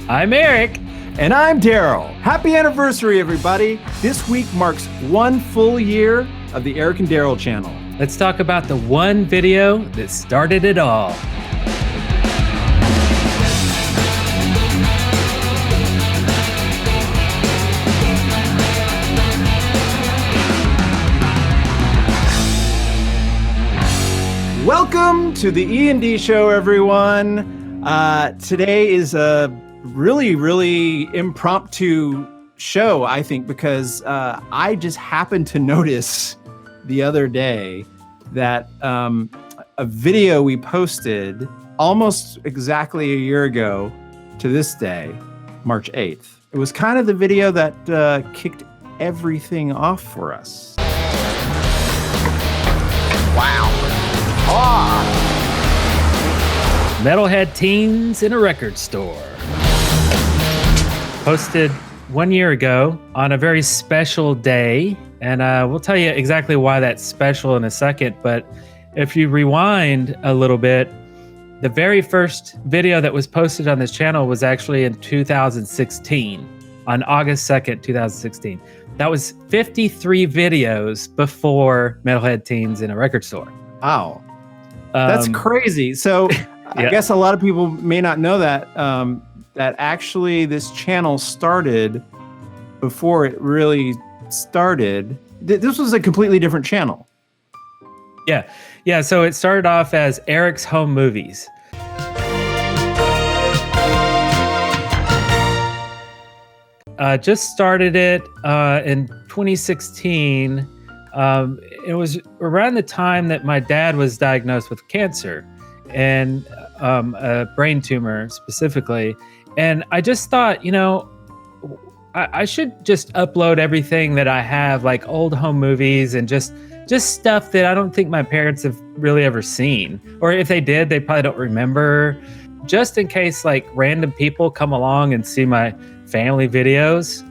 I'm Eric. And I'm Darrell. Happy anniversary, everybody. This week marks 1 full year of the Eric and Darrell channel. Let's talk about the one video that started it all. Welcome to the E&D show, everyone. Today is a really impromptu show, I think, because I just happened to notice the other day that a video we posted almost exactly a year ago to this day, March 8th. It was kind of the video that kicked everything off for us. Wow. Metalhead teens in a record store. Posted 1 year ago on a very special day, and we'll tell you exactly why that's special in a second. But if you rewind a little bit, the very first video that was posted on this channel was actually in 2016, on August 2nd, 2016. That was 53 videos before Metalhead Teens in a Record Store. Wow. That's crazy. So I guess a lot of people may not know that, that actually this channel started before it really started. This was a completely different channel. Yeah. So it started off as Eric's Home Movies. Just started it in 2016. It was around the time that my dad was diagnosed with cancer and a brain tumor specifically. And I just thought, I should just upload everything that I have, like old home movies and just stuff that I don't think my parents have really ever seen. Or if they did, they probably don't remember. Just in case like random people come along and see my family videos.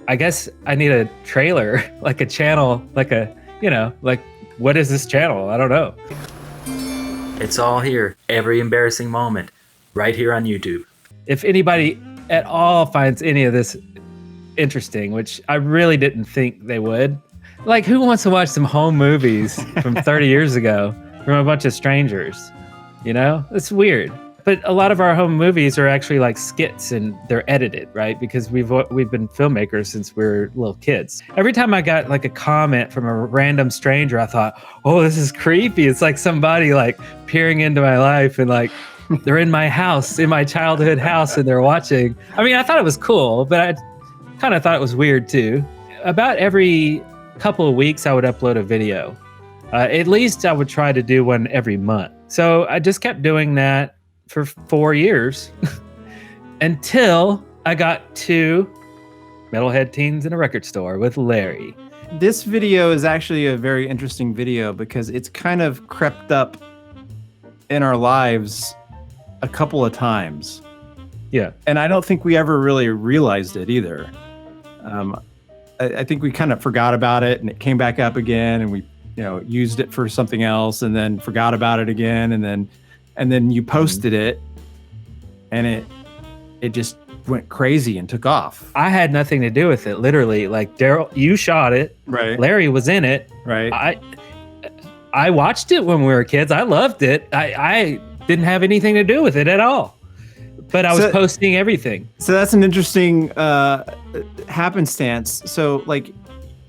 I guess I need a trailer, like a channel, like what is this channel? I don't know. It's all here. Every embarrassing moment right here on YouTube. If anybody at all finds any of this interesting, which I really didn't think they would, like who wants to watch some home movies from 30 years ago from a bunch of strangers? It's weird. But a lot of our home movies are actually like skits and they're edited, right? Because we've been filmmakers since we were little kids. Every time I got like a comment from a random stranger, I thought, oh, this is creepy. It's like somebody like peering into my life and like they're in my house, in my childhood house, and they're watching. I mean, I thought it was cool, but I kind of thought it was weird too. About every couple of weeks, I would upload a video. At least I would try to do one every month. So I just kept doing that for 4 years until I got to Metalhead Teens in a Record Store with Larry. This video is actually a very interesting video because it's kind of crept up in our lives a couple of times. Yeah. And I don't think we ever really realized it either. I think we kind of forgot about it and it came back up again and we used it for something else and then forgot about it again and then you posted it and it just went crazy and took off. I had nothing to do with it, literally. Like Darrell, you shot it. Right. Larry was in it. Right. I watched it when we were kids. I loved it. I didn't have anything to do with it at all. But I was posting everything. So that's an interesting happenstance. So like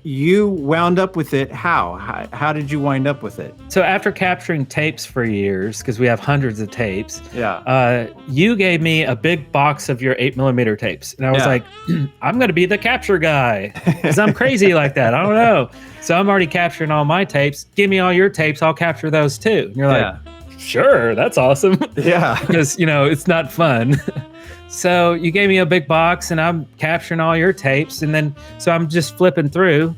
you wound up with it. How did you wind up with it? So after capturing tapes for years, because we have hundreds of tapes, yeah, you gave me a big box of your 8mm tapes. And I was like, I'm going to be the capture guy because I'm crazy like that. I don't know. So I'm already capturing all my tapes. Give me all your tapes. I'll capture those too. And you're like, sure, that's awesome. Yeah. Because, it's not fun. So you gave me a big box and I'm capturing all your tapes. And then, so I'm just flipping through,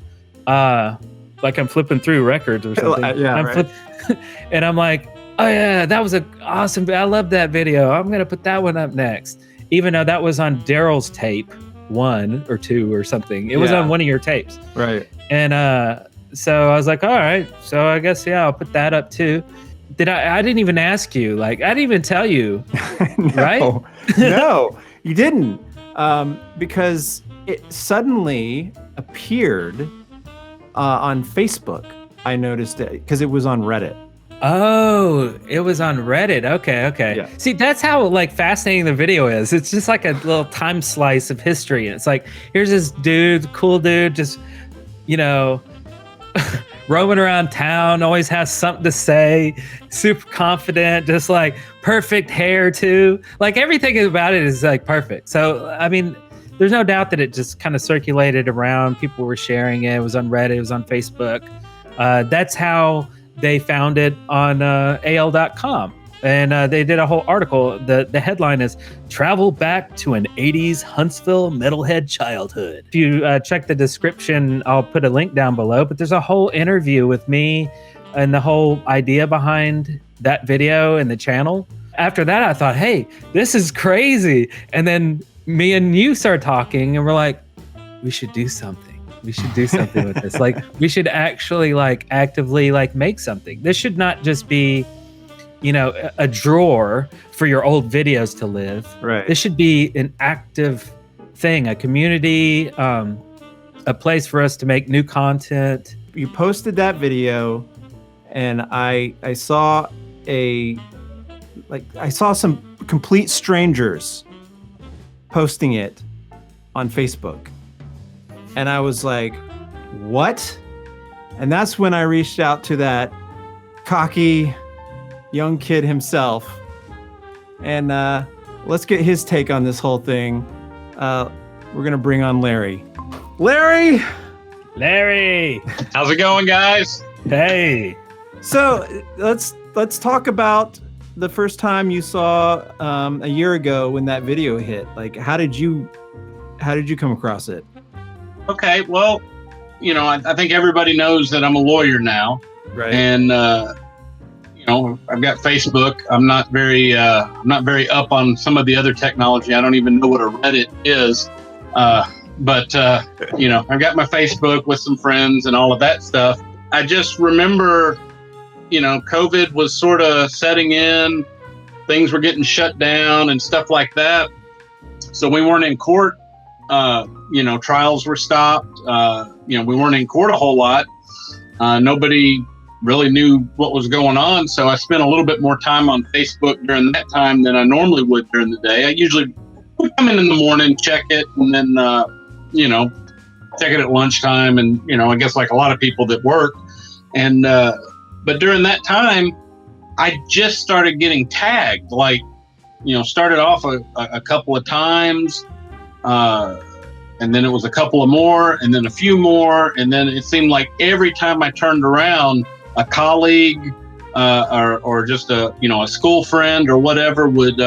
like I'm flipping through records or something. Yeah, and I'm like, oh yeah, that was awesome. I love that video. I'm going to put that one up next. Even though that was on Darrell's tape, 1 or 2 or something. It was on one of your tapes. Right. And so I was like, all right, so I guess, I'll put that up too. I didn't even ask you. Like, I didn't even tell you. No, right? No. You didn't, because it suddenly appeared on Facebook. I noticed it because it was on Reddit. Oh, it was on Reddit. Okay. Yeah. See, that's how like fascinating the video is. It's just like a little time slice of history. And it's like, here's this dude, cool dude, just, you know, roaming around town, always has something to say, super confident, just like perfect hair too. Like everything about it is like perfect. So, I mean, there's no doubt that it just kind of circulated around. People were sharing it. It was on Reddit. It was on Facebook. That's how they found it on AL.com. And they did a whole article. The headline is "Travel Back to an 80s Huntsville Metalhead Childhood." If you check the description, I'll put a link down below. But there's a whole interview with me and the whole idea behind that video and the channel. After that, I thought, hey, this is crazy. And then me and you start talking and we're like, we should do something. We should do something with this. Like, we should actually like actively like make something. This should not just be, you know, a drawer for your old videos to live. Right. This should be an active thing, a community, a place for us to make new content. You posted that video, and I saw I saw some complete strangers posting it on Facebook. And I was like, what? And that's when I reached out to that cocky young kid himself. And let's get his take on this whole thing. We're going to bring on Larry. Larry! How's it going, guys? Hey. So let's talk about the first time you saw a year ago when that video hit. Like, how did you come across it? Okay, well, you know, I think everybody knows that I'm a lawyer now, Right. and you know, I've got Facebook. I'm not very up on some of the other technology. I don't even know what a Reddit is, but you know, I've got my Facebook with some friends and all of that stuff. I just remember, you know, COVID was sort of setting in, things were getting shut down and stuff like that, so we weren't in court. You know, trials were stopped. You know, we weren't in court a whole lot. Nobody really knew what was going on. So I spent a little bit more time on Facebook during that time than I normally would during the day. I usually would come in the morning, check it, and then, you know, check it at lunchtime. And, you know, I guess like a lot of people that work. And, but during that time, I just started getting tagged, like, you know, started off a couple of times. And then it was a couple of more, and then a few more, and then it seemed like every time I turned around, a colleague or just a school friend or whatever would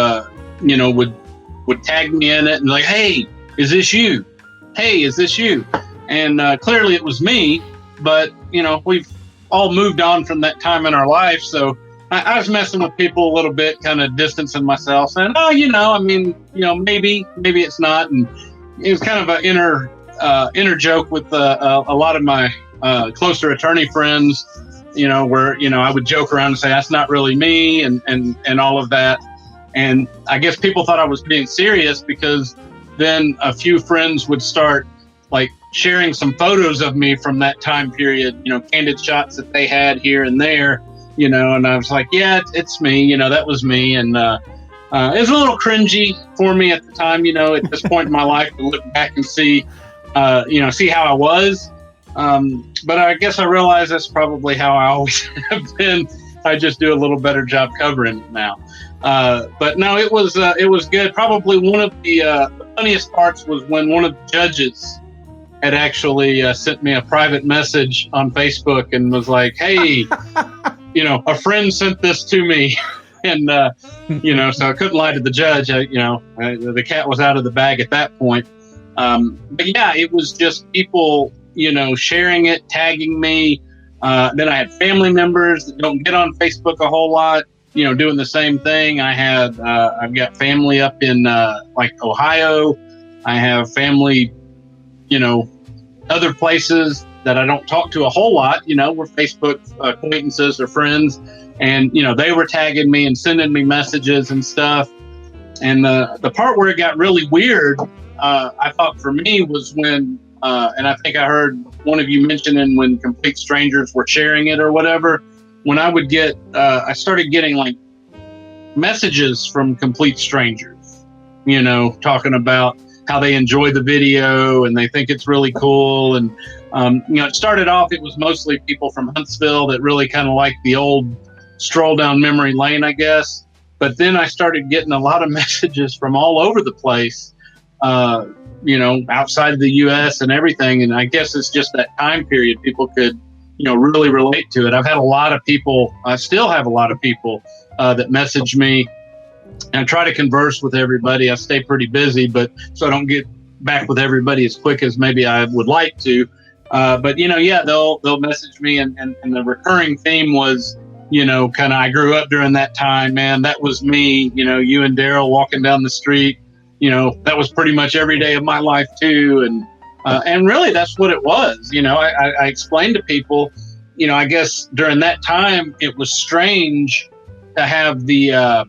tag me in it and like, hey, is this you? Hey, is this you? And clearly it was me, but you know, we've all moved on from that time in our life, so I was messing with people a little bit, kind of distancing myself, saying, oh, you know, I mean, you know, maybe it's not. And it was kind of an inner joke with a lot of my closer attorney friends, you know, where, you know, I would joke around and say, that's not really me and all of that. And I guess people thought I was being serious because then a few friends would start like sharing some photos of me from that time period, you know, candid shots that they had here and there, you know, and I was like, yeah, it's me, you know, that was me. And it was a little cringy for me at the time, you know, at this point in my life to look back and see how I was. But I guess I realize that's probably how I always have been. I just do a little better job covering it now. But no, it was good. Probably one of the funniest parts was when one of the judges had actually sent me a private message on Facebook and was like, hey, you know, a friend sent this to me. And, you know, so I couldn't lie to the judge. The cat was out of the bag at that point. But yeah, it was just people, you know, sharing it, tagging me. Then I had family members that don't get on Facebook a whole lot, you know, doing the same thing. I've got family up in like Ohio. I have family, you know, other places that I don't talk to a whole lot, you know, we're Facebook acquaintances or friends. And, you know, they were tagging me and sending me messages and stuff. And the part where it got really weird, I thought for me was when, and I think I heard one of you mentioning when complete strangers were sharing it or whatever, when I would get, I started getting like messages from complete strangers, you know, talking about how they enjoy the video and they think it's really cool. And, you know, it started off, it was mostly people from Huntsville that really kind of like the old stroll down memory lane, I guess. But then I started getting a lot of messages from all over the place, you know, outside of the U.S. and everything. And I guess it's just that time period people could, you know, really relate to it. I've had a lot of people, I still have a lot of people that message me, and I try to converse with everybody. I stay pretty busy, but so I don't get back with everybody as quick as maybe I would like to. But, you know, yeah, they'll message me. And the recurring theme was, you know, kind of, I grew up during that time, man. That was me, you know, you and Darrell walking down the street, you know, that was pretty much every day of my life too. And really that's what it was. You know, I explained to people, you know, I guess during that time it was strange to have the,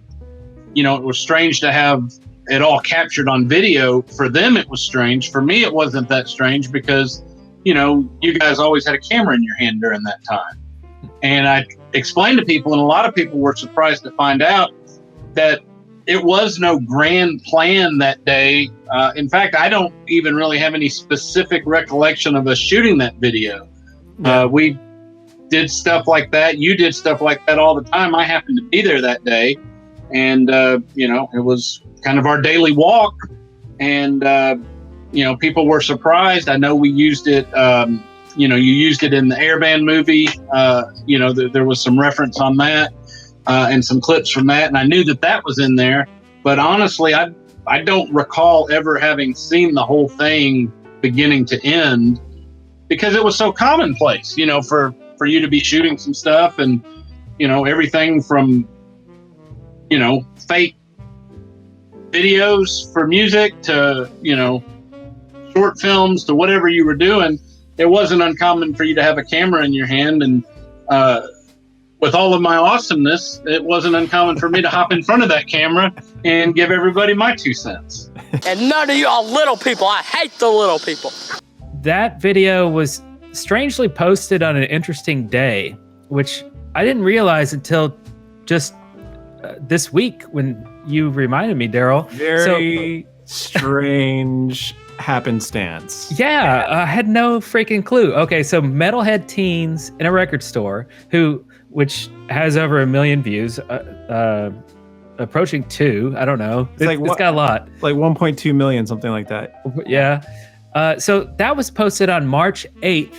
you know, it was strange to have it all captured on video. For them, it was strange. For me, it wasn't that strange because, you know, you guys always had a camera in your hand during that time. And I explained to people, and a lot of people were surprised to find out that it was no grand plan that day. In fact, I don't even really have any specific recollection of us shooting that video. We did stuff like that. You did stuff like that all the time. I happened to be there that day. And, you know, it was kind of our daily walk. And, you know, people were surprised. I know we used it, you know, you used it in the Airband movie. You know, there was some reference on that and some clips from that. And I knew that that was in there. But honestly, I don't recall ever having seen the whole thing beginning to end because it was so commonplace, you know, for you to be shooting some stuff and, you know, everything from, you know, fake videos for music to, you know, short films to whatever you were doing. It wasn't uncommon for you to have a camera in your hand. And with all of my awesomeness, it wasn't uncommon for me to hop in front of that camera and give everybody my 2 cents. And none of y'all little people, I hate the little people. That video was strangely posted on an interesting day, which I didn't realize until just this week when you reminded me, Darrell. Very strange happenstance. Yeah, I had no freaking clue. Okay, so metalhead teens in a record store which has over 1 million views, approaching 2. I don't know. It's got a lot. Like 1.2 million, something like that. Yeah. So that was posted on March 8th,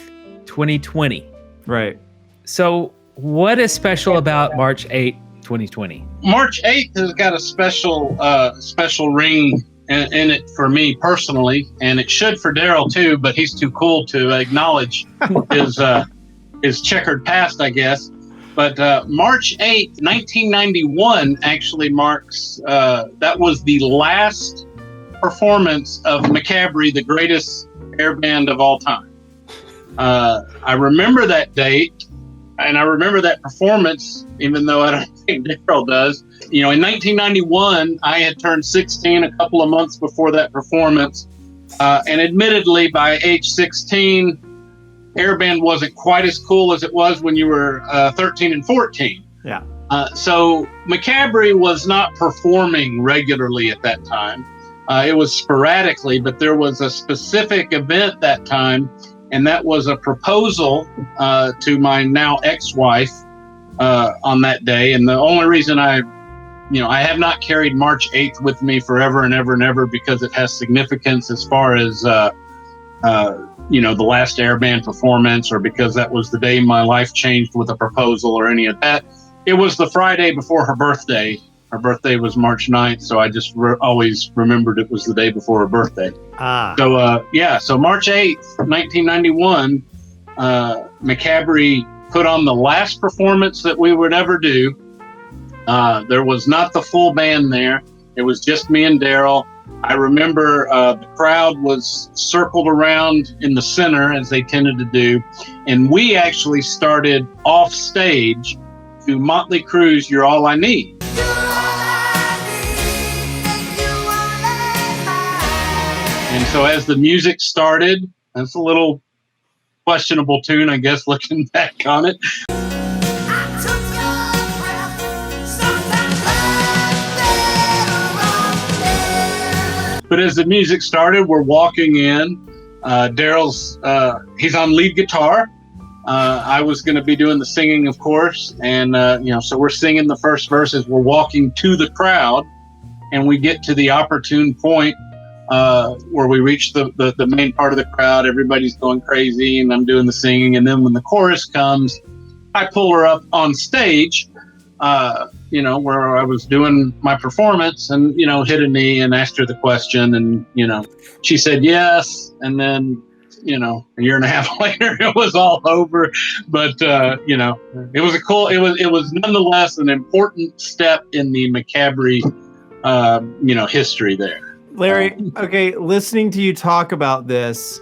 2020. Right. So what is special about March 8th, 2020? March 8th has got a special ring in it for me personally, and it should for Darrell too, but he's too cool to acknowledge his checkered past, I guess. But March 8th, 1991 actually marks, that was the last performance of McCabrey, the greatest air band of all time. I remember that date, and I remember that performance, even though I don't think Darrell does. You know, in 1991, I had turned 16 a couple of months before that performance. And admittedly, by age 16, airband wasn't quite as cool as it was when you were 13 and 14. Yeah. So McCabrey was not performing regularly at that time. It was sporadically, but there was a specific event that time, and that was a proposal to my now ex-wife on that day. And the only reason I have not carried March 8th with me forever and ever and ever because it has significance as far as, you know, the last airband performance, or because that was the day my life changed with a proposal or any of that. It was the Friday before her birthday. Her birthday was March 9th, so I just always remembered it was the day before her birthday. So March 8th, 1991, McCabrey put on the last performance that we would ever do. There was not the full band there. It was just me and Darrell. I remember the crowd was circled around in the center, as they tended to do, and we actually started off stage to Motley Crue's "You're All I Need." And so as the music started, that's a little questionable tune, I guess, looking back on it. But as the music started, we're walking in. Darrell's, he's on lead guitar. I was going to be doing the singing, of course. And, so we're singing the first verses. We're walking to the crowd, and we get to the opportune point where we reach the main part of the crowd. Everybody's going crazy, and I'm doing the singing. And then when the chorus comes, I pull her up on stage, where I was doing my performance, and, hit a knee and asked her the question. And, she said yes. And then, a year and a half later, it was all over. But, it was it was nonetheless an important step in the Macabre, history there. Larry, okay, listening to you talk about this,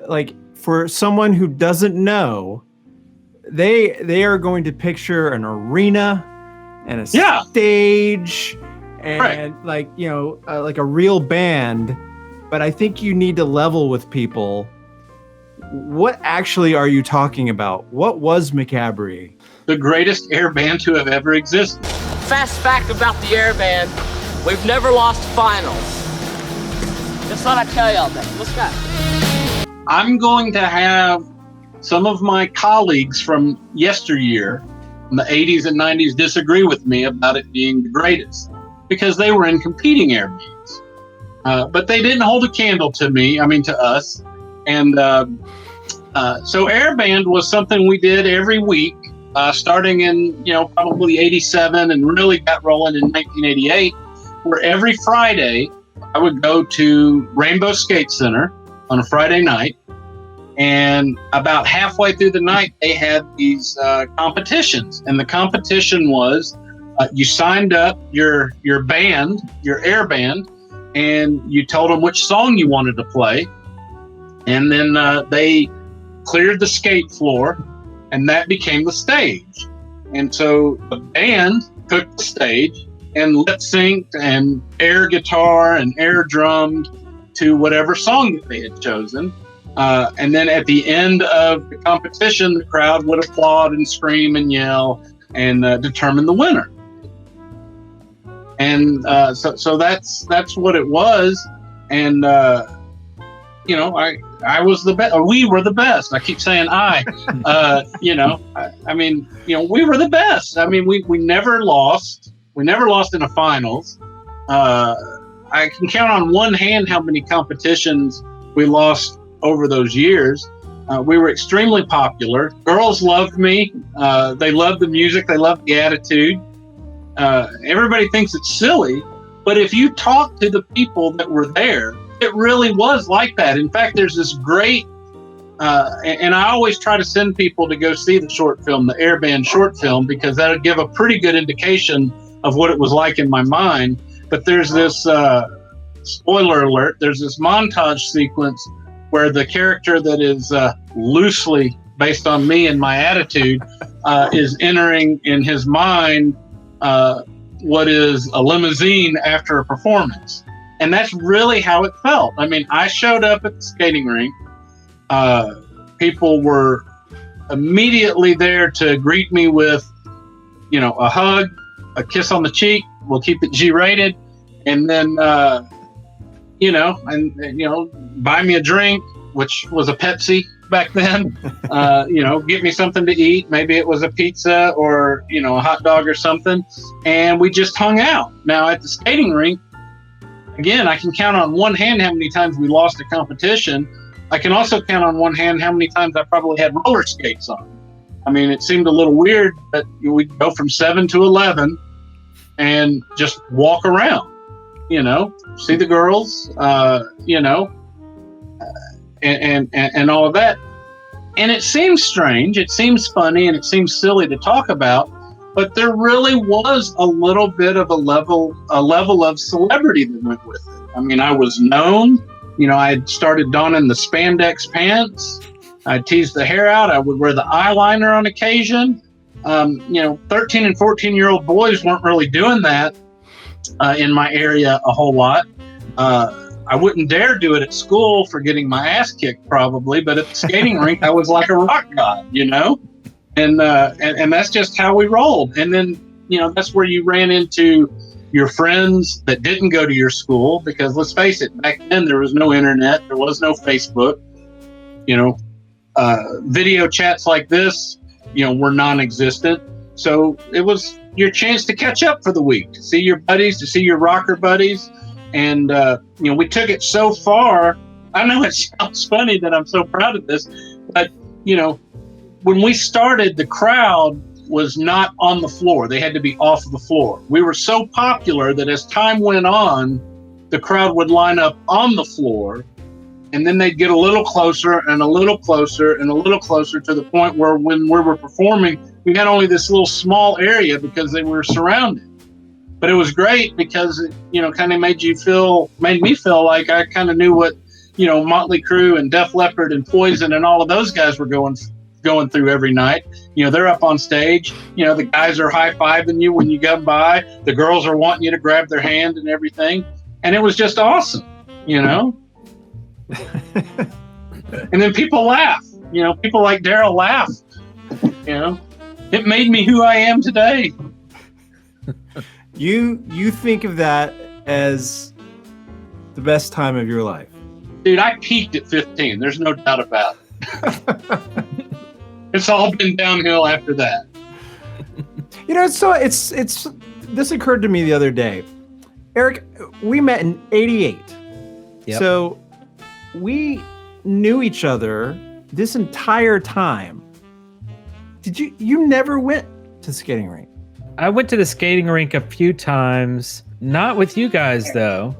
like, for someone who doesn't know, they are going to picture an arena and a stage and like a real band. But I think you need to level with people. What actually are you talking about? What was Macabre? The greatest air band to have ever existed. Fast fact about the air band, we've never lost finals. Just thought I'd tell y'all that. Let's go. I'm going to have some of my colleagues from yesteryear, in the 80s and 90s, disagree with me about it being the greatest because they were in competing air bands. But they didn't hold a candle to us. And so air band was something we did every week, starting in, probably 87 and really got rolling in 1988, where every Friday I would go to Rainbow Skate Center on a Friday night. And about halfway through the night, they had these competitions. And the competition was you signed up your band, your air band, and you told them which song you wanted to play. And then they cleared the skate floor, and that became the stage. And so the band took the stage and lip synced and air guitar and air drummed to whatever song that they had chosen. And then at the end of the competition, the crowd would applaud and scream and yell and determine the winner. And so that's what it was. And, I was the best. We were the best. I keep saying I. We were the best. I mean, we never lost. We never lost in the finals. I can count on one hand how many competitions we lost over those years. We were extremely popular. Girls loved me. They loved the music. They loved the attitude. Everybody thinks it's silly, but if you talk to the people that were there, it really was like that. In fact, there's this great, and I always try to send people to go see the short film, the Air Band short film, because that would give a pretty good indication of what it was like in my mind. But there's this, spoiler alert, there's this montage sequence where the character that is loosely based on me and my attitude is entering in his mind what is a limousine after a performance. And that's really how it felt. I mean, I showed up at the skating rink. People were immediately there to greet me with, a hug, a kiss on the cheek. We'll keep it G-rated. And then, buy me a drink, which was a Pepsi back then. Get me something to eat. Maybe it was a pizza or, a hot dog or something. And we just hung out. Now at the skating rink, again, I can count on one hand how many times we lost a competition. I can also count on one hand how many times I probably had roller skates on. I mean, it seemed a little weird, but we'd go from 7 to 11 and just walk around, see the girls, and all of that. And it seems strange, it seems funny, and it seems silly to talk about, but there really was a little bit of a level of celebrity that went with it. I mean, I was known. I had started donning the spandex pants. I teased the hair out. I would wear the eyeliner on occasion. 13 and 14-year-old boys weren't really doing that in my area a whole lot. I wouldn't dare do it at school for getting my ass kicked probably, but at the skating rink, I was like a rock god, you know? And that's just how we rolled. And then, you know, that's where you ran into your friends that didn't go to your school, because let's face it, back then there was no internet, there was no Facebook, you know, video chats like this, you know, were non-existent. So it was your chance to catch up for the week, to see your buddies, to see your rocker buddies. And, you know, we took it so far. I know it sounds funny that I'm so proud of this, but, you know, when we started, the crowd was not on the floor. They had to be off the floor. We were so popular that as time went on, the crowd would line up on the floor, and then they'd get a little closer and a little closer and a little closer, to the point where when we were performing, we had only this little small area because they were surrounded. But it was great because it, you know, kind of made me feel like I kind of knew what, you know, Motley Crue and Def Leppard and Poison and all of those guys were going through every night. You know, they're up on stage, you know, the guys are high-fiving you when you come by, the girls are wanting you to grab their hand and everything. And it was just awesome, you know? And then people laugh, you know, people like Darrell laugh, you know, it made me who I am today. You think of that as the best time of your life? Dude, I peaked at 15. There's no doubt about it. It's all been downhill after that. You know, it's this occurred to me the other day. Eric, we met in '88. Yep. So we knew each other this entire time. You never went to skating rink? I went to the skating rink a few times, not with you guys though.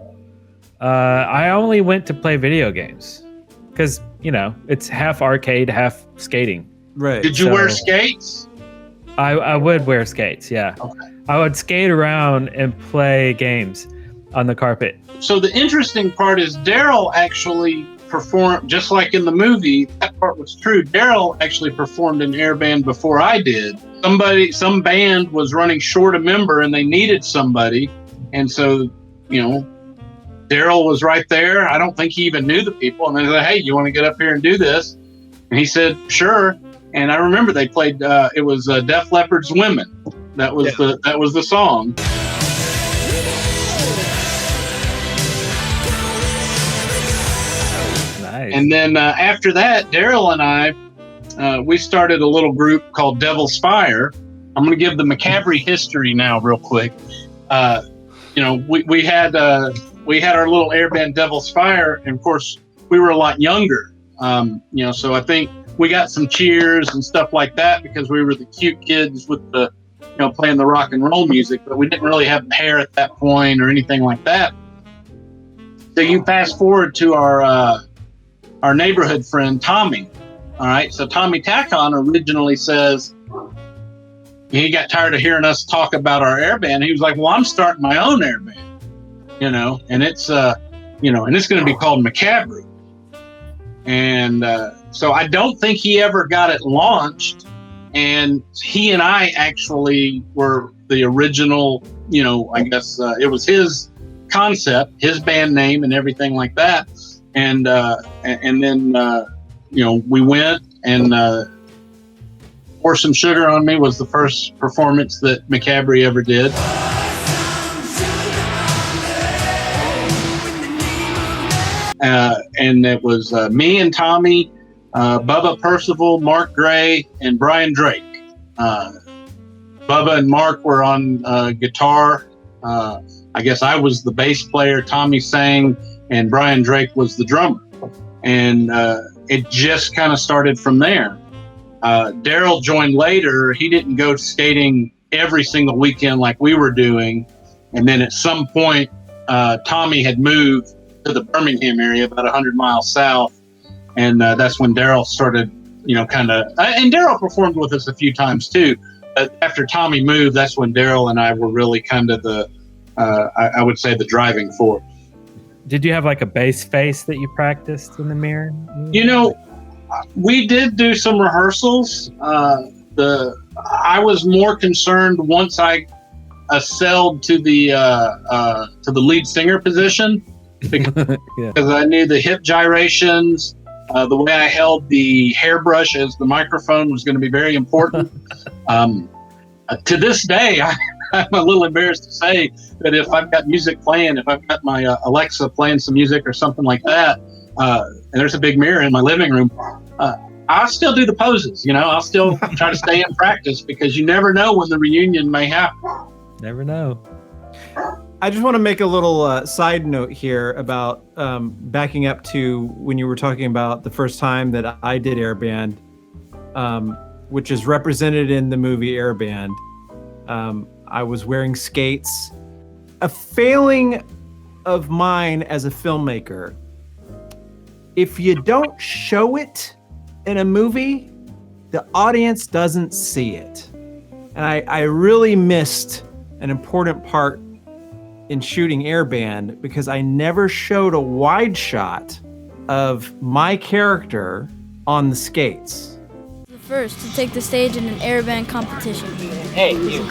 I only went to play video games because, you know, it's half arcade, half skating. Right. Did you wear skates? I would wear skates, yeah. Okay. I would skate around and play games on the carpet. So the interesting part is Darrell actually performed, just like in the movie, that part was true. Darrell actually performed in air band before I did. Some band was running short a member and they needed somebody. And so, you know, Darrell was right there. I don't think he even knew the people. And they said, hey, you want to get up here and do this? And he said, sure. And I remember they played, it was Def Leppard's Women. That was the song. Nice. And then after that, Darrell and I, we started a little group called Devil's Fire. I'm going to give the Macabre history now real quick. You know, we had our little air band Devil's Fire, and of course we were a lot younger. You know, so I think we got some cheers and stuff like that because we were the cute kids with the, you know, playing the rock and roll music, but we didn't really have hair at that point or anything like that. So you fast forward to our neighborhood friend Tommy. All right, so Tommy Tacon originally says he got tired of hearing us talk about our air band. He was like, "Well, I'm starting my own air band, you know, and it's you know, and it's going to be called Macabre." And so I don't think he ever got it launched. And he and I actually were the original, you know, I guess it was his concept, his band name and everything like that. And then, you know, we went and Pour Some Sugar on Me was the first performance that Macabre ever did. And it was me and Tommy, Bubba Percival, Mark Gray, and Brian Drake. Bubba and Mark were on guitar. I guess I was the bass player, Tommy sang, and Brian Drake was the drummer. And it just kind of started from there. Darrell joined later. He didn't go skating every single weekend like we were doing. And then at some point, Tommy had moved to the Birmingham area, about 100 miles south. And that's when Darrell started, you know, kind of, and Darrell performed with us a few times too. But after Tommy moved, that's when Darrell and I were really kind of the, I would say, the driving force. Did you have like a bass face that you practiced in the mirror? You know, we did do some rehearsals. I was more concerned once I ascended to the lead singer position. Yeah. because I knew the hip gyrations, the way I held the hairbrush as the microphone was going to be very important. To this day, I'm a little embarrassed to say that if I've got music playing, if I've got my Alexa playing some music or something like that, and there's a big mirror in my living room, I'll still do the poses. I'll still try to stay in practice because you never know when the reunion may happen. Never know. I just want to make a little side note here about backing up to when you were talking about the first time that I did Airband, which is represented in the movie Airband. I was wearing skates. A failing of mine as a filmmaker, if you don't show it in a movie, the audience doesn't see it. And I really missed an important part in shooting Airband because I never showed a wide shot of my character on the skates. The first to take the stage in an airband competition. Hey, you.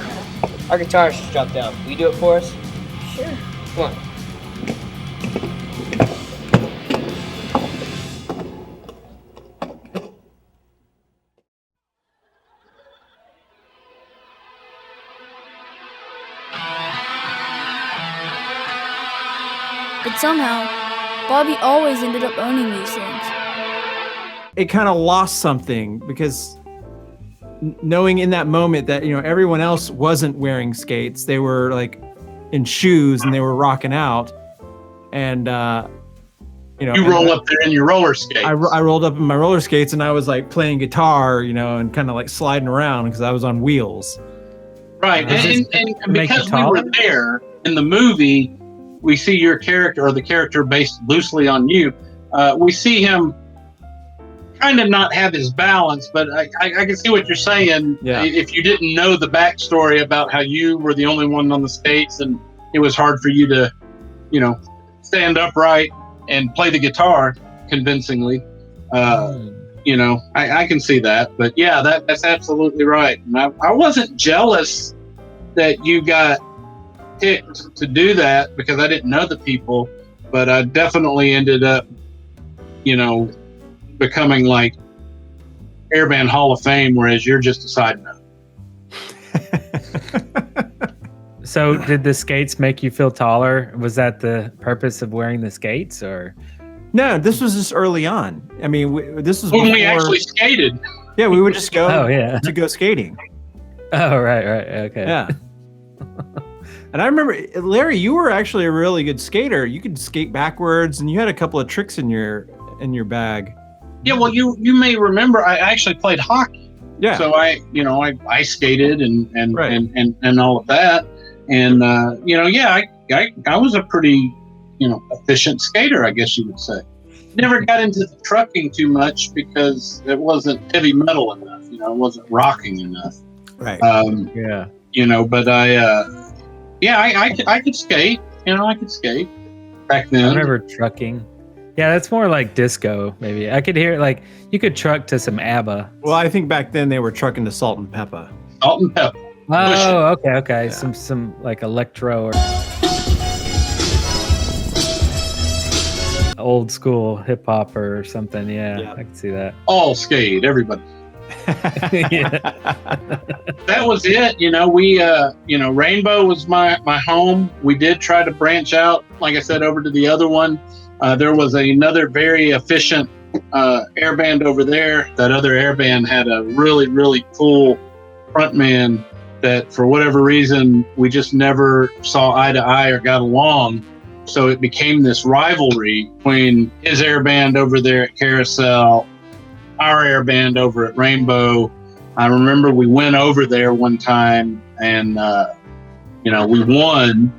Our guitarist just dropped down. Will you do it for us? Sure. Come on. But somehow, Bobby always ended up owning these things. It kind of lost something because knowing in that moment that everyone else wasn't wearing skates, they were like in shoes and they were rocking out, and You roll up there in your roller skates. I rolled up in my roller skates and I was like playing guitar, and kind of like sliding around because I was on wheels. Right, and make because it we taller? were there in the movie, we see your character, or the character based loosely on you. We see him kind of not have his balance, but I can see what you're saying. Yeah. If you didn't know the backstory about how you were the only one on the skates, and it was hard for you to, stand upright and play the guitar convincingly. I can see that. But yeah, that's absolutely right. And I wasn't jealous that you got picked to do that because I didn't know the people, but I definitely ended up, becoming like Airband Hall of Fame, whereas you're just a side note. So did the skates make you feel taller? Was that the purpose of wearing the skates, or? No, this was just early on. I mean, this was When we before- actually skated. Yeah, we would just go Oh, yeah. to go skating. Oh, right. Okay. Yeah. And I remember, Larry, you were actually a really good skater. You could skate backwards, and you had a couple of tricks in your bag. Yeah, well, you may remember I actually played hockey. Yeah. So I skated and Right. and all of that, and I was a pretty efficient skater, I guess you would say. Never got into the trucking too much because it wasn't heavy metal enough. It wasn't rocking enough. Right. Yeah. But I could skate. I could skate back then. I remember trucking. Yeah, that's more like disco, maybe. I could hear like you could truck to some ABBA. Well, I think back then they were trucking to Salt and Pepper. Salt and pepper. Oh, okay. Yeah. Some like electro or old school hip hop or something. Yeah, I can see that. All skate, everybody. Yeah. That was it. We Rainbow was my home. We did try to branch out, like I said, over to the other one. There was another very efficient airband over there. That other airband had a really, really cool frontman that, for whatever reason, we just never saw eye to eye or got along. So it became this rivalry between his airband over there at Carousel, our airband over at Rainbow. I remember we went over there one time and, we won.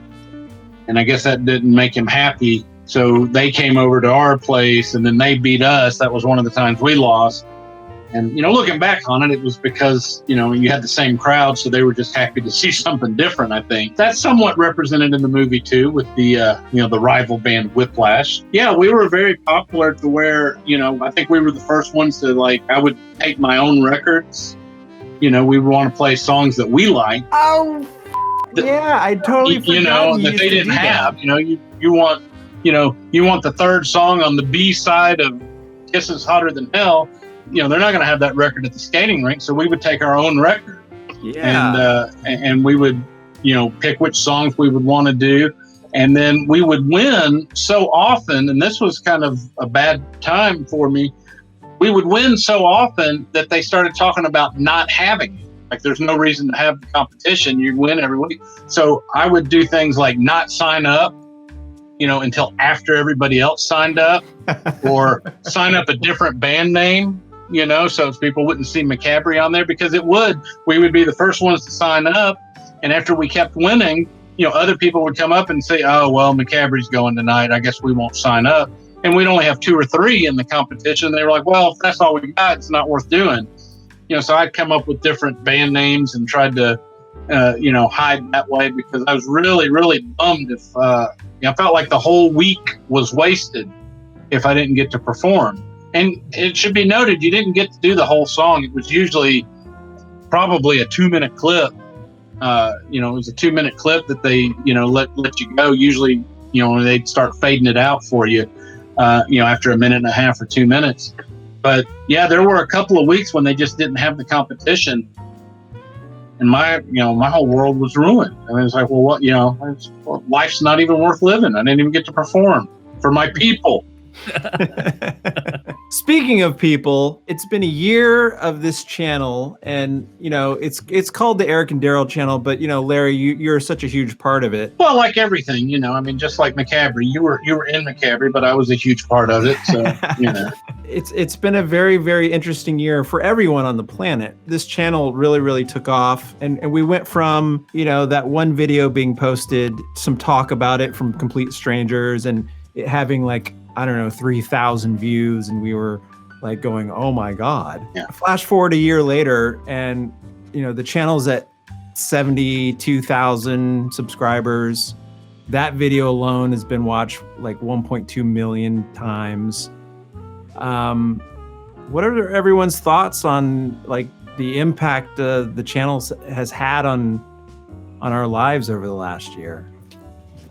And I guess that didn't make him happy. So they came over to our place and then they beat us. That was one of the times we lost. And, looking back on it, it was because, you had the same crowd. So they were just happy to see something different, I think. That's somewhat represented in the movie, too, with the, the rival band Whiplash. Yeah, we were very popular to where, I think we were the first ones to, I would take my own records. We would want to play songs that we liked. Oh, yeah, I totally forgot. That they didn't have. You want, you want the third song on the B side of Kisses Hotter Than Hell, they're not going to have that record at the skating rink. So we would take our own record. Yeah. And we would, pick which songs we would want to do. And then we would win so often. And this was kind of a bad time for me. We would win so often that they started talking about not having it. Like, there's no reason to have the competition. You'd win every week. So I would do things like not sign up, until after everybody else signed up, or sign up a different band name, so people wouldn't see McCabre on there, because we would be the first ones to sign up. And after we kept winning, other people would come up and say, oh, well, McCabre's going tonight, I guess we won't sign up. And we'd only have 2 or 3 in the competition. They were like, well, if that's all we got, it's not worth doing. So I'd come up with different band names and tried to, hide that way, because I was really, really bummed if, I felt like the whole week was wasted if I didn't get to perform. And it should be noted, you didn't get to do the whole song. It was usually probably a 2-minute clip. It was a 2-minute clip that they, let you go. Usually, they'd start fading it out for you, after a minute and a half or 2 minutes. But yeah, there were a couple of weeks when they just didn't have the competition. And my whole world was ruined. I mean, it's like, well, what, life's not even worth living. I didn't even get to perform for my people. Speaking of people, it's been a year of this channel, and it's called the Eric and Darrell channel, but Larry, you're such a huge part of it. Well, like everything, just like McCabre, you were in McCabre, but I was a huge part of it. So It's been a very, very interesting year for everyone on the planet. This channel really, really took off, and we went from that one video being posted, some talk about it from complete strangers, and it having 3,000 views, and we were like going, oh my God. Yeah. Flash forward a year later, and the channel's at 72,000 subscribers. That video alone has been watched 1.2 million times. What are everyone's thoughts on the impact the channel has had on our lives over the last year?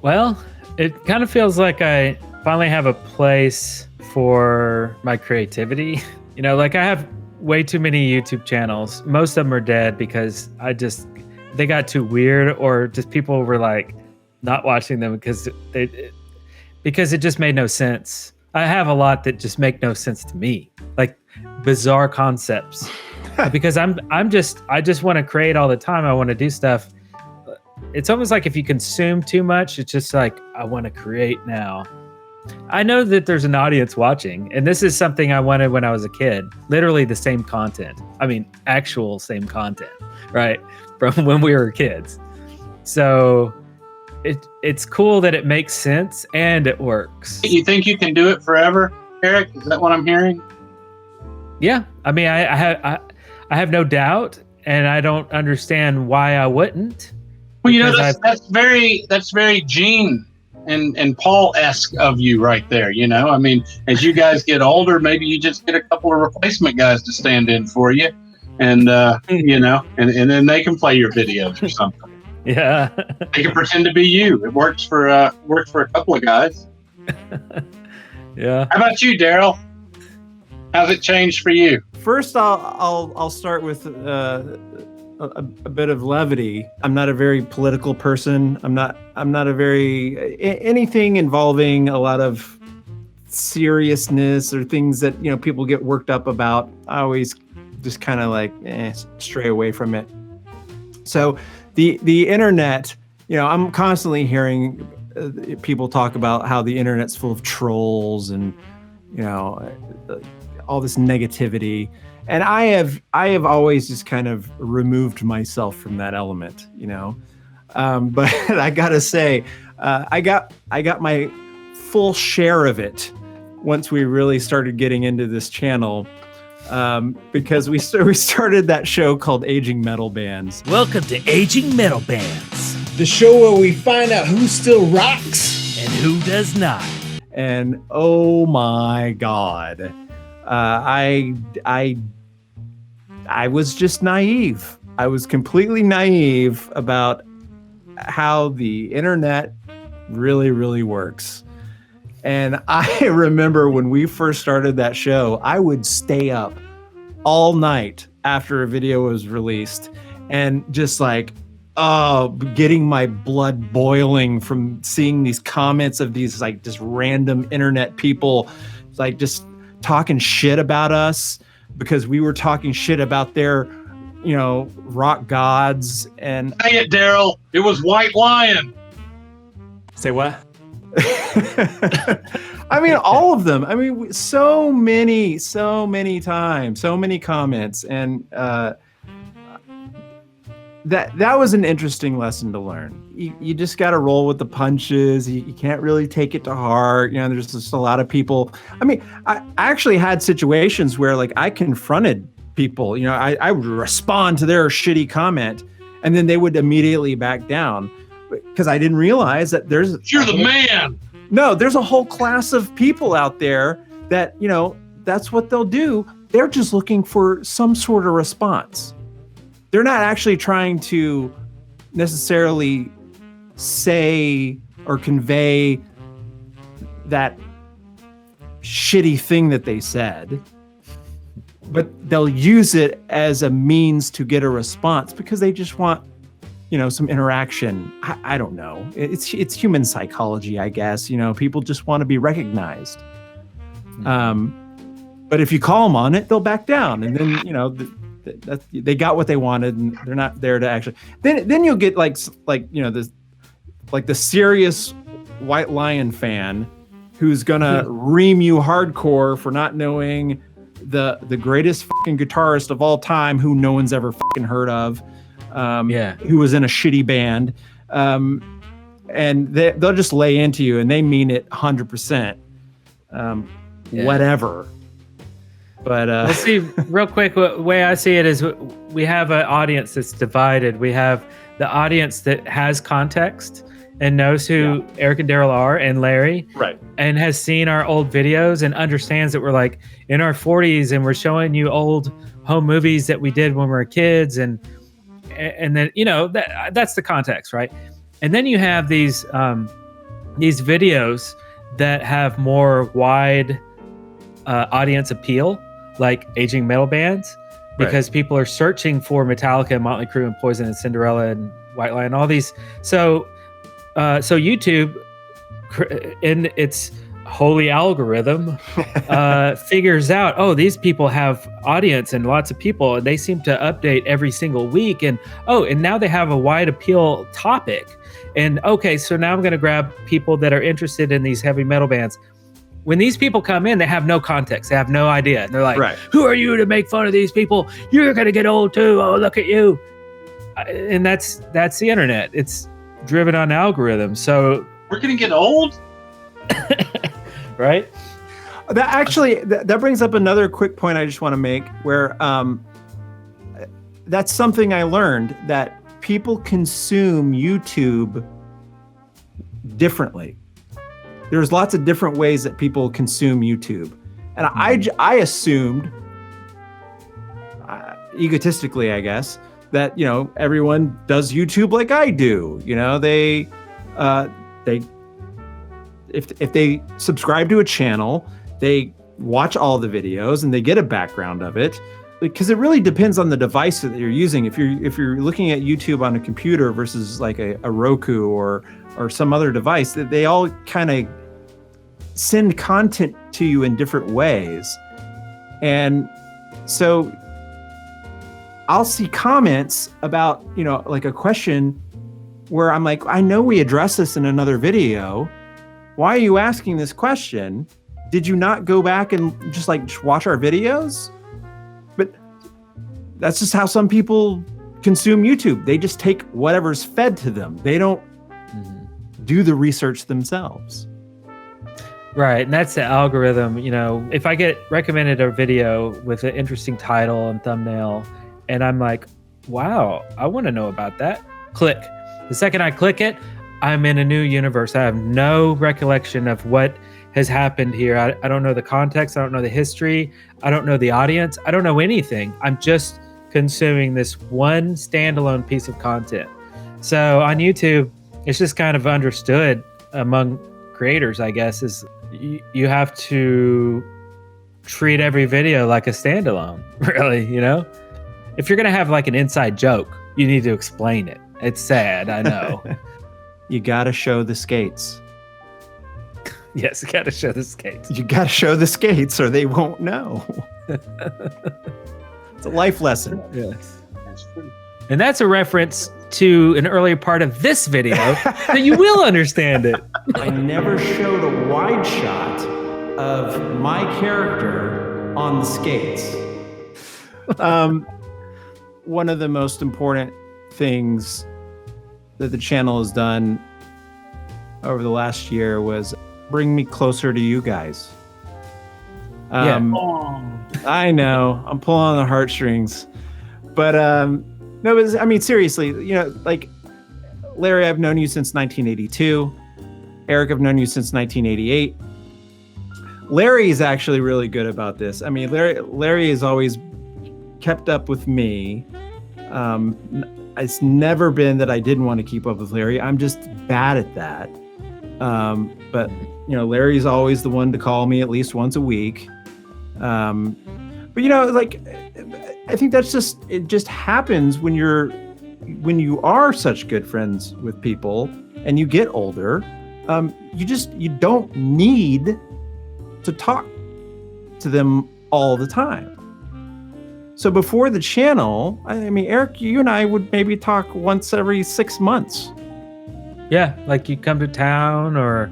Well, it kind of feels like I finally have a place for my creativity. I have way too many YouTube channels. Most of them are dead because they got too weird, or just people were not watching them because it just made no sense. I have a lot that just make no sense to me, like bizarre concepts. Because I just want to create all the time. I want to do stuff. It's almost like if you consume too much, it's just like, I want to create now. I know that there's an audience watching, and this is something I wanted when I was a kid. Literally the same content. I mean, actual same content, right? From when we were kids. So it's cool that it makes sense and it works. You think you can do it forever, Eric? Is that what I'm hearing? Yeah. I mean, I have no doubt, and I don't understand why I wouldn't. Well, that's very Gene and Paul-esque of you right there. I mean, as you guys get older, maybe you just get a couple of replacement guys to stand in for you, and and then they can play your videos or something. Yeah. They can pretend to be you. It works for a couple of guys. Yeah. How about you, Darrell? How's it changed for you? First, I'll start with a bit of levity. I'm not a very political person. I'm not a very anything involving a lot of seriousness or things that people get worked up about. I always just kind of stray away from it. So the internet, I'm constantly hearing people talk about how the internet's full of trolls and all this negativity. And I have always just kind of removed myself from that element, but I gotta say, I got my full share of it once we really started getting into this channel, because we started that show called Aging Metal Bands. Welcome to Aging Metal Bands, the show where we find out who still rocks and who does not. And oh my God, I was just naive. I was completely naive about how the internet really, really works. And I remember when we first started that show, I would stay up all night after a video was released and just like, getting my blood boiling from seeing these comments of these like just random internet people like just talking shit about us because we were talking shit about their, rock gods. And Say it, Darrell. It was White Lion. Say what? I mean, all of them. I mean, so many times, so many comments. And that was an interesting lesson to learn. You just got to roll with the punches. You can't really take it to heart. There's just a lot of people. I mean, I actually had situations where like I confronted people, I would respond to their shitty comment and then they would immediately back down because I didn't realize that You're the man. No, there's a whole class of people out there that, that's what they'll do. They're just looking for some sort of response. They're not actually trying to necessarily say or convey that shitty thing that they said, but they'll use it as a means to get a response because they just want, some interaction. I don't know. It's human psychology, I guess. People just want to be recognized. But if you call them on it, they'll back down, and then they got what they wanted, and they're not there to actually. Then you'll get the serious White Lion fan who's gonna ream you hardcore for not knowing the greatest fucking guitarist of all time who no one's ever fucking heard of. Who was in a shitty band, and they'll just lay into you, and they mean it 100%. Whatever. But we'll see. Real quick, the way I see it is we have an audience that's divided. We have the audience that has context and knows who Eric and Darrell are, and Larry, right, and has seen our old videos and understands that we're like in our 40s and we're showing you old home movies that we did when we were kids, and then that's the context, right? And then you have these videos that have more wide audience appeal, like aging metal bands, because people are searching for Metallica, Motley Crue, and Poison, and Cinderella, and White Lion, all these. So YouTube, in its holy algorithm, figures out, these people have audience and lots of people, and they seem to update every single week, and now they have a wide appeal topic, and so now I'm going to grab people that are interested in these heavy metal bands. When these people come in, they have no context, they have no idea, and they're like, who are you to make fun of these people? You're going to get old too. Oh, look at you. And that's the internet. It's driven on algorithms. So we're going to get old. Right? That brings up another quick point I just want to make, where that's something I learned, that people consume YouTube differently. There's lots of different ways that people consume YouTube, and I assumed, egotistically, I guess, that everyone does YouTube like I do. They if they subscribe to a channel, they watch all the videos and they get a background of it, because it really depends on the device that you're using. If you're looking at YouTube on a computer versus like a Roku or some other device, that they all kind of send content to you in different ways. And so I'll see comments about, like a question where I'm like, I know we addressed this in another video. Why are you asking this question? Did you not go back and just watch our videos? But that's just how some people consume YouTube. They just take whatever's fed to them. They don't do the research themselves. Right, and that's the algorithm. If I get recommended a video with an interesting title and thumbnail, and I'm like, wow, I want to know about that, click. The second I click it, I'm in a new universe. I have no recollection of what has happened here. I don't know the context. I don't know the history. I don't know the audience. I don't know anything. I'm just consuming this one standalone piece of content. So on YouTube, it's just kind of understood among creators, I guess, is you have to treat every video like a standalone, really, you know? If you're going to have like an inside joke, you need to explain it. It's sad, I know. You got to show the skates. Yes, you got to show the skates. You got to show the skates or they won't know. It's a life lesson. Yes. And that's a reference to an earlier part of this video that you will understand it. I never showed a wide shot of my character on the skates. One of the most important things that the channel has done over the last year was bring me closer to you guys. I know I'm pulling on the heartstrings, but no, I mean, seriously, you know, like Larry, I've known you since 1982. Eric, I've known you since 1988. Larry is actually really good about this. I mean, Larry has always kept up with me. It's never been that I didn't want to keep up with Larry. I'm just bad at that. But you know, Larry's always the one to call me at least once a week. But you know, like, I think it just happens when you are such good friends with people and you get older. You don't need to talk to them all the time. So before the channel, I mean, Eric, you and I would maybe talk once every 6 months. Yeah, like you come to town or,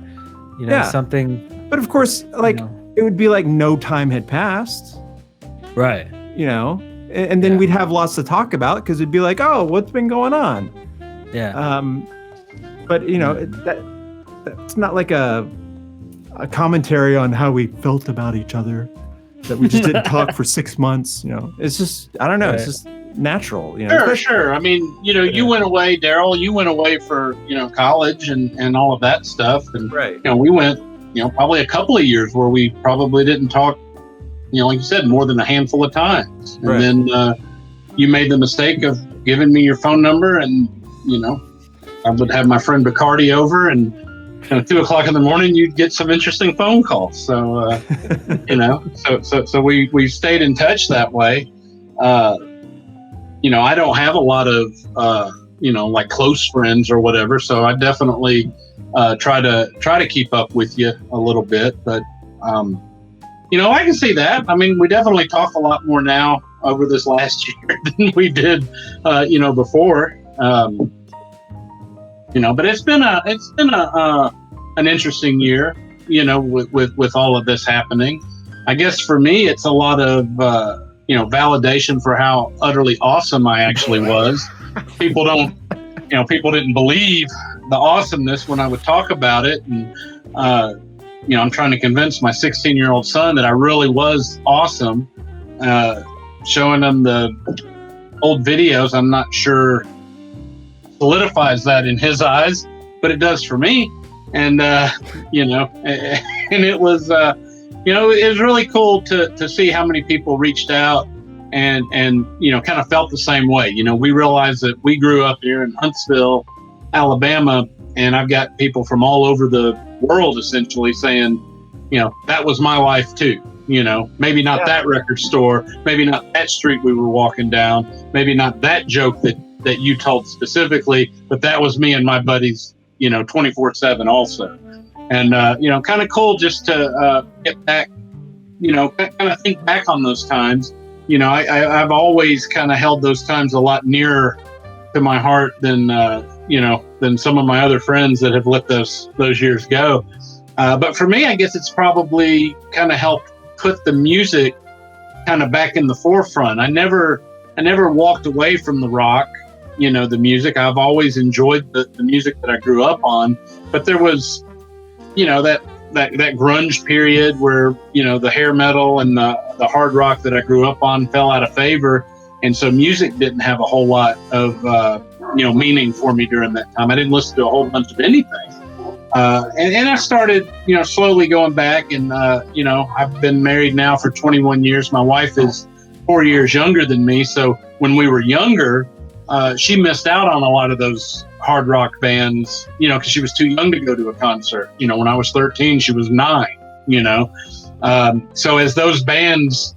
you know, something. But of course, like, it would be like no time had passed. Right. You know, and then we'd have lots to talk about because it'd be like, oh, what's been going on? Yeah. But, you know, that's not like a commentary on how we felt about each other, that we just didn't talk for 6 months. You know, it's just, I don't know. Right. It's just natural. You know? Sure. I mean, you know, you went away, Darrell, you went away for, you know, college and all of that stuff. And, right. You know, we went, you know, probably a couple of years where we probably didn't talk, you know, like you said, more than a handful of times. And then you made the mistake of giving me your phone number, and, you know, I would have my friend Bacardi over, and at 2:00 in the morning, you'd get some interesting phone calls. So, you know, so we stayed in touch that way. You know, I don't have a lot of, you know, like close friends or whatever. So I definitely try to keep up with you a little bit. But, you know, I can see that. I mean, we definitely talk a lot more now over this last year than we did, you know, before. You know, but it's been an interesting year, you know, with all of this happening. I guess for me, it's a lot of, you know, validation for how utterly awesome I actually was. People didn't believe the awesomeness when I would talk about it. And, you know, I'm trying to convince my 16-year-old son that I really was awesome. Showing them the old videos, I'm not sure solidifies that in his eyes, but it does for me. And, you know, and it was, you know, it was really cool to see how many people reached out and, you know, kind of felt the same way. You know, we realized that we grew up here in Huntsville, Alabama, and I've got people from all over the world essentially saying, you know, that was my life too. You know, maybe not that record store, maybe not that street we were walking down, maybe not that joke that you told specifically, but that was me and my buddies, you know, 24/7 also. And, you know, kind of cool just to get back, you know, kind of think back on those times. You know, I've always kind of held those times a lot nearer to my heart than, you know, than some of my other friends that have let those years go. But for me, I guess it's probably kind of helped put the music kind of back in the forefront. I never walked away from the rock, you know, the music. I've always enjoyed the music that I grew up on, but there was, you know, that grunge period where, you know, the hair metal and the hard rock that I grew up on fell out of favor. And so music didn't have a whole lot of, you know, meaning for me during that time. I didn't listen to a whole bunch of anything. And I started, you know, slowly going back, and, you know, I've been married now for 21 years. My wife is 4 years younger than me. So when we were younger, she missed out on a lot of those hard rock bands, you know, because she was too young to go to a concert. You know, when I was 13, she was 9. So as those bands,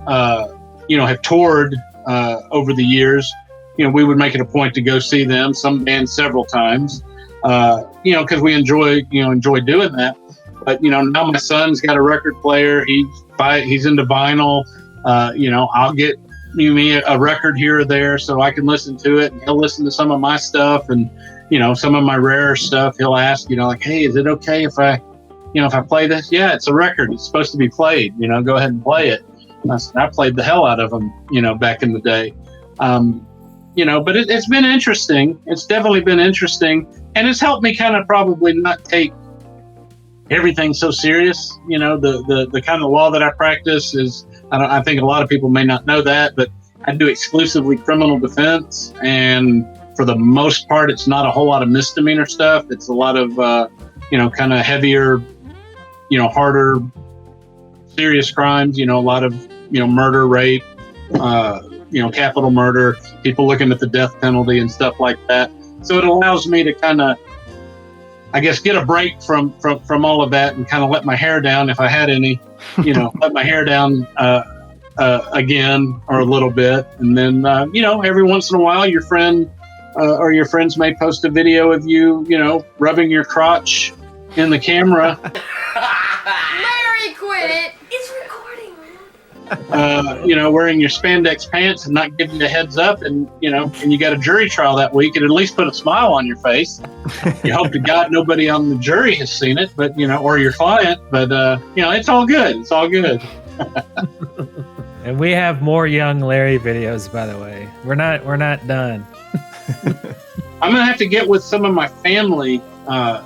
have toured over the years, we would make it a point to go see them. Some bands several times, because we enjoy doing that. But now my son's got a record player. He's into vinyl. I'll get me a record here or there so I can listen to it. And he'll listen to some of my stuff, and some of my rarer stuff. He'll ask, hey, is it okay if I play this? Yeah, it's a record. It's supposed to be played. Go ahead and play it. I played the hell out of them, back in the day. But it's been interesting. It's definitely been interesting, and it's helped me kind of probably not take everything so serious. The kind of law that I practice is, I think a lot of people may not know that, but I do exclusively criminal defense, and for the most part, it's not a whole lot of misdemeanor stuff. It's a lot of, kind of heavier, harder, serious crimes. A lot of, murder, rape, capital murder, people looking at the death penalty and stuff like that. So it allows me to kind of, I guess, get a break from all of that and kind of let my hair down if I had any, let my hair down again or a little bit. And then, every once in a while, your friend or your friends may post a video of you, rubbing your crotch in the camera. Larry, quit it. It's recording, man. Wearing your spandex pants and not giving you a heads up, and you got a jury trial that week, and at least put a smile on your face. You hope to God nobody on the jury has seen it, but or your client, but it's all good. It's all good. And we have more young Larry videos, by the way. We're not done. I'm gonna have to get with some of my family. I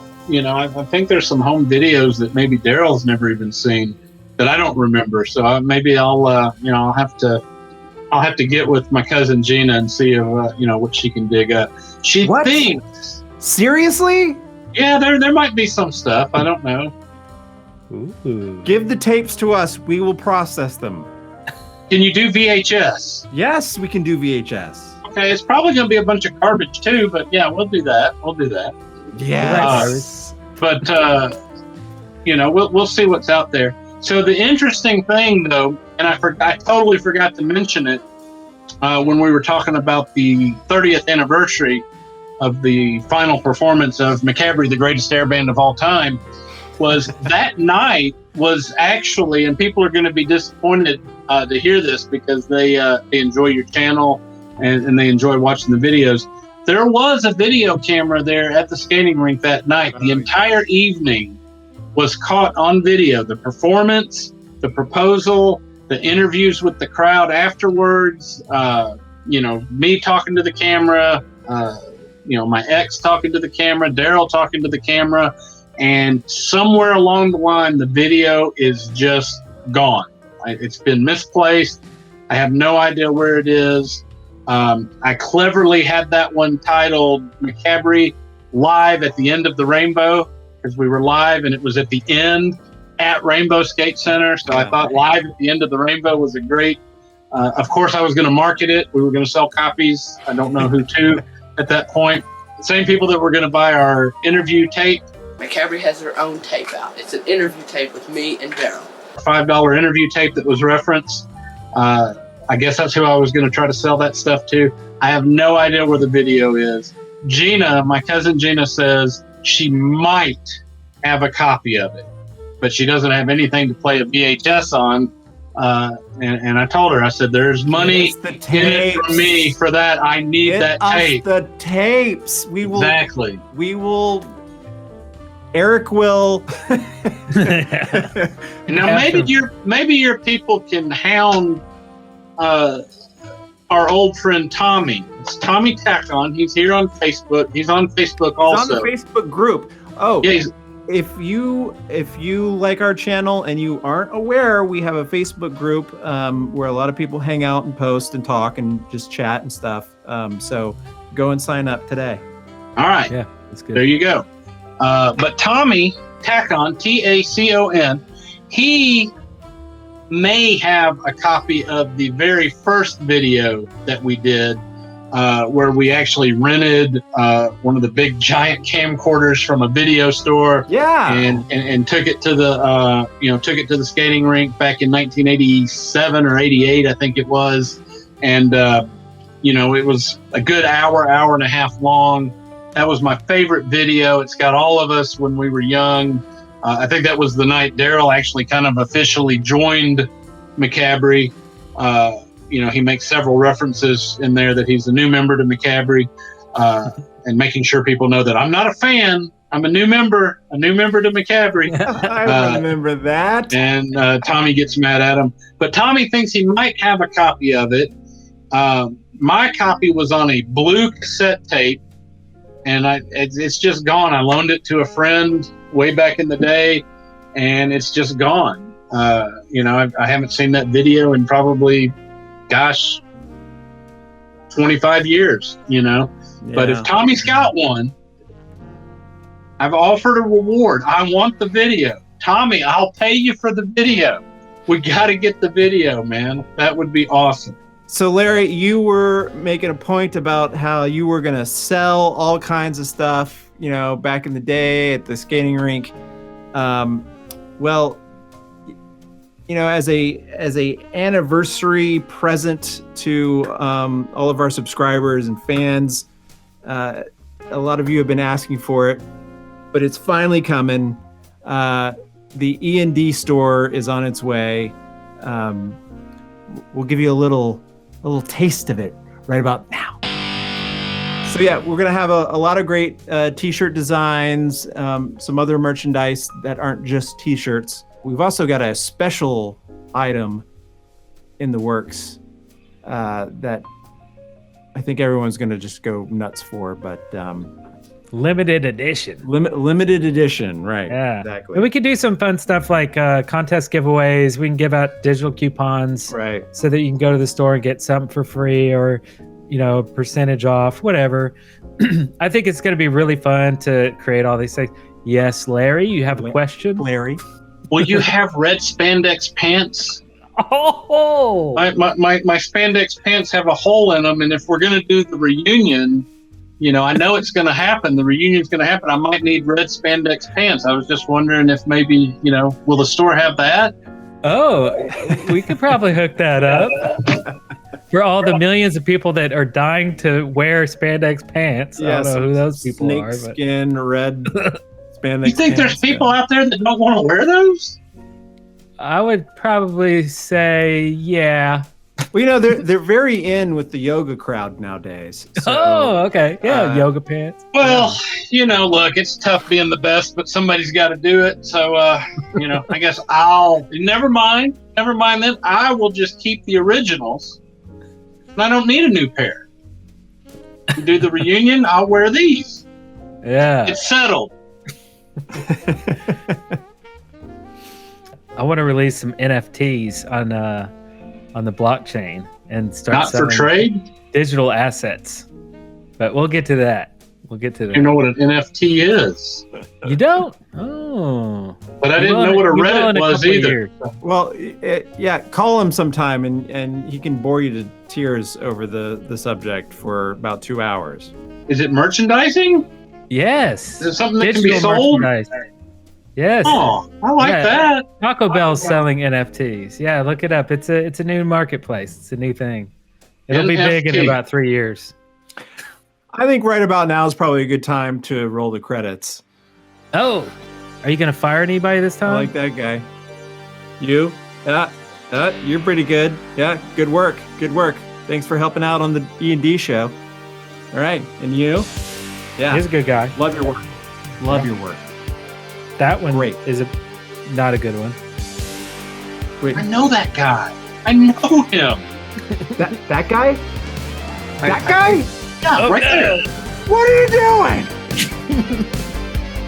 think there's some home videos that maybe Darrell's never even seen that I don't remember. So maybe I'll have to get with my cousin Gina and see if what she can dig up. She thinks. Seriously? Yeah, there might be some stuff. I don't know. Ooh. Give the tapes to us. We will process them. Can you do VHS? Yes, we can do VHS. Okay, it's probably going to be a bunch of garbage too, but yeah, we'll do that. Yes. But we'll see what's out there. So the interesting thing, though, and I totally forgot to mention it when we were talking about the 30th anniversary of the final performance of Macabre, the greatest air band of all time, was that night was actually, and people are going to be disappointed to hear this because they enjoy your channel and they enjoy watching the videos. There was a video camera there at the skating rink that night. The entire evening was caught on video. The performance, the proposal, the interviews with the crowd afterwards, me talking to the camera, my ex talking to the camera, Darrell talking to the camera, and somewhere along the line, the video is just gone. It's been misplaced. I have no idea where it is. I cleverly had that one titled Macabre Live at the End of the Rainbow, because we were live and it was at the end at Rainbow Skate Center. So I thought Live at the End of the Rainbow was a great, of course I was going to market it. We were going to sell copies. I don't know who to at that point. The same people that were going to buy our interview tape. Macabre has their own tape out. It's an interview tape with me and Darrell. $5 interview tape that was referenced. I guess that's who I was going to try to sell that stuff to. I have no idea where the video is. Gina, my cousin Gina, says she might have a copy of it, but she doesn't have anything to play a VHS on. And I told her, I said, there's money in it for me for that. I need that tape. The tapes. We will. Exactly. We will. Eric will. Now maybe your people can hound our old friend Tommy. It's Tommy Tackon. He's here on Facebook. He's on Facebook also. He's on the Facebook group. Oh, yeah. If you like our channel and you aren't aware, we have a Facebook group where a lot of people hang out and post and talk and just chat and stuff. So go and sign up today. All right. Yeah, that's good. There you go. But Tommy Tackon, Tacon, he may have a copy of the very first video that we did. where we actually rented one of the big giant camcorders from a video store. Yeah. And took it to the skating rink back in 1987 or 88, I think it was. And, it was a good hour and a half long. That was my favorite video. It's got all of us when we were young. I think that was the night Darrell actually kind of officially joined McCabrey. He makes several references in there that he's a new member to McCabrey, and making sure people know that I'm not a fan. I'm a new member to McCabrey. I remember that. And Tommy gets mad at him. But Tommy thinks he might have a copy of it. My copy was on a blue cassette tape, and it's just gone. I loaned it to a friend way back in the day, and it's just gone. I haven't seen that video in probably, 25 years, Yeah. But if Tommy's got one, I've offered a reward. I want the video. Tommy, I'll pay you for the video. We got to get the video, man. That would be awesome. So, Larry, you were making a point about how you were going to sell all kinds of stuff, back in the day at the skating rink. As a anniversary present to all of our subscribers and fans, a lot of you have been asking for it, but it's finally coming. The E&D store is on its way. We'll give you a little taste of it right about now. So yeah, we're gonna have a lot of great t-shirt designs, some other merchandise that aren't just t-shirts. We've also got a special item in the works that I think everyone's gonna just go nuts for, but Limited edition. Limited edition, right? Yeah, exactly. And we could do some fun stuff like contest giveaways. We can give out digital coupons, right? So that you can go to the store and get something for free, or percentage off, whatever. I think it's going to be really fun to create all these things. Yes, Larry, you have a question? Larry, will you have red spandex pants? Oh, my spandex pants have a hole in them, and if we're going to do the reunion, I know it's going to happen. The reunion's going to happen. I might need red spandex pants. I was just wondering if maybe, will the store have that? Oh, we could probably hook that up for all the millions of people that are dying to wear spandex pants. Yeah, I don't know who those people are. Snake skin, red spandex. You think there's people out there that don't want to wear those? I would probably say, yeah. Well, they're very in with the yoga crowd nowadays. So, okay. Yeah, yoga pants. Well, look, it's tough being the best, but somebody's got to do it. So, I guess never mind then. I will just keep the originals. And I don't need a new pair. To do the reunion, I'll wear these. Yeah. It's settled. I want to release some NFTs on the blockchain and start Not for selling trade? digital assets. But we'll get to that. You know what an NFT is? You don't? Oh. But I didn't know what a Reddit was either. Well, call him sometime and he can bore you to tears over the subject for about 2 hours. Is it merchandising? Yes. Is it something that can be sold? Yes. Oh, I like that. Taco Bell's selling NFTs. Yeah, look it up. It's a new marketplace. It's a new thing. It'll be big in about 3 years. I think right about now is probably a good time to roll the credits. Oh, are you going to fire anybody this time? I like that guy. You? You're pretty good. Yeah, good work. Good work. Thanks for helping out on the E&D show. All right, and you? Yeah. He's a good guy. Love your work. Love your work. That one is not a good one. Wait. I know that guy. I know him. That guy? That guy? Yeah, right there. What are you doing?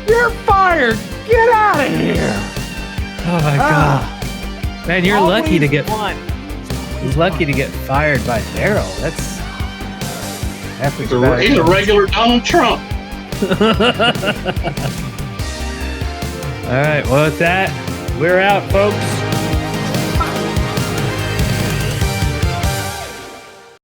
You're fired. Get out of here. Oh my god. Man, you're lucky to get fired by Darrell. He's a regular Donald Trump. All right, well, with that, we're out, folks.